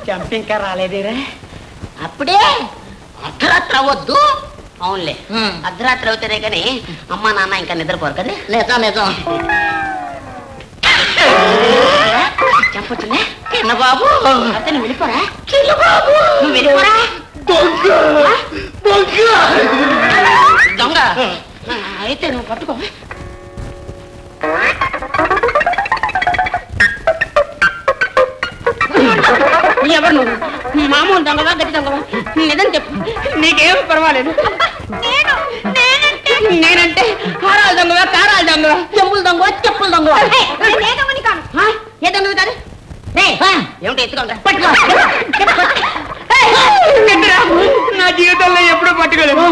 చంప ఇంకా రాలేదేరా? అప్పుడే అర్ధరాత్రి అవ్వద్దు. అవునులే, అర్ధరాత్రి అవుతారే కానీ అమ్మా నాన్న ఇంకా నిద్రపోరు కదా. నిజం నిజం. చంపొచ్చులే చిన్న బాబు. అయితే నువ్వు వెళ్ళిపోరా. చిన్న బాబు నువ్వు వెళ్ళిపోరా. దొంగ అయితే నువ్వు పట్టుకో. ఎవరు నువ్వు? మామూలు దొంగవా గట్టి దొంగవా? నిజం చెప్పు, నీకేం పర్వాలేదు. నేనంటే కారాలు దొంగవా కారాలు దొంగవా చెప్పులు దొంగవా చెప్పులు దొంగవా? ఏ దొంగ కాదు. ఏమిటి ఎత్తుకోండి పట్టుకో. నా జీవితంలో ఎప్పుడూ పట్టుకోలేదు.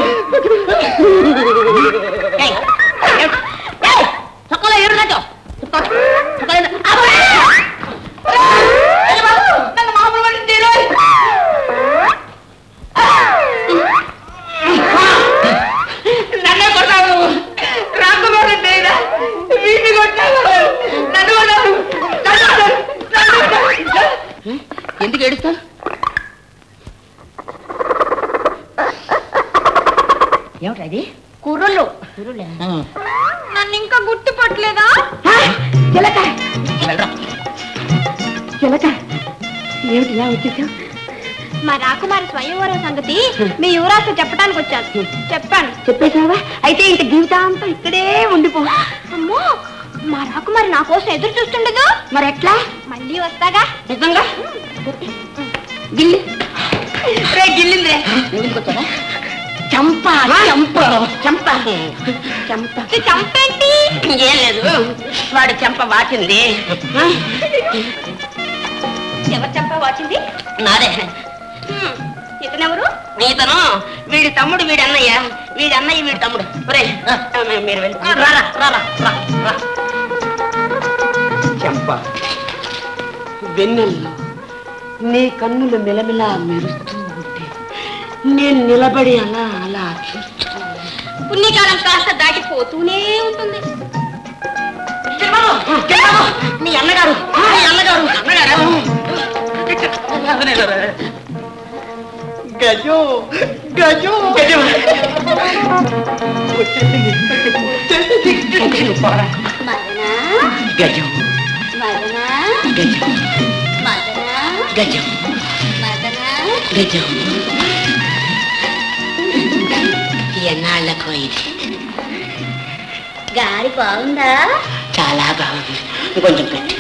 చొక్కలో ఏడు రాజు నన్నే కొట్టావు. రాకపోతే వీటిని కొట్టావు. నన్ను కొట్టావు. ఎందుకు ఏడుస్తావు? ఏమిటది? కుర్రలు. నన్ను ఇంకా గుర్తుపట్టలేదా? చిలక చిలక ఏమిటి ఇలా వచ్చేసావు? మా రాకుమారి స్వయంవరం సంగతి మీ యువరాజు చెప్పడానికి వచ్చాను. చెప్పాను. చెప్పేశావా? అయితే ఇంక జీవితాంతం ఇక్కడే ఉండిపో. అమ్మో, మా రాకుమారి నా కోసం ఎదురు చూస్తుండదు. మరి ఎట్లా? మళ్ళీ వస్తాగా. నిజంగా? గిల్లి రే గిల్లిందిరే. ఇంకొచ్చారా? చంప చంప చంప చంప చంపేంటి? ఏం లేదు, వాడు చెంప వాచింది. ఎవరు చెంప వాచింది? నాదే. ఇతనెవరు? ఇతను వీడి తమ్ముడు, వీడి అన్నయ్య, వీడి అన్నయ్య వీడి తమ్ముడు. మీరు వెళ్ళి చంప వెన్నెల్లో నీ కన్నులు మిలమిలా మెరుస్తూ ఉంటే నేను నిలబడి అలా అలా చూస్తూ. పుణ్యకాలం కాస్త దాటిపోతూనే ఉంటుంది. నీ అన్నగారు నీ అన్నగారు అన్నగారు గజో గజో గజో గజం గజం గజం ఎన్నాళ్ళకో ఇది. గాలి బాగుందా? చాలా బాగుంది. కొంచెం పెట్టి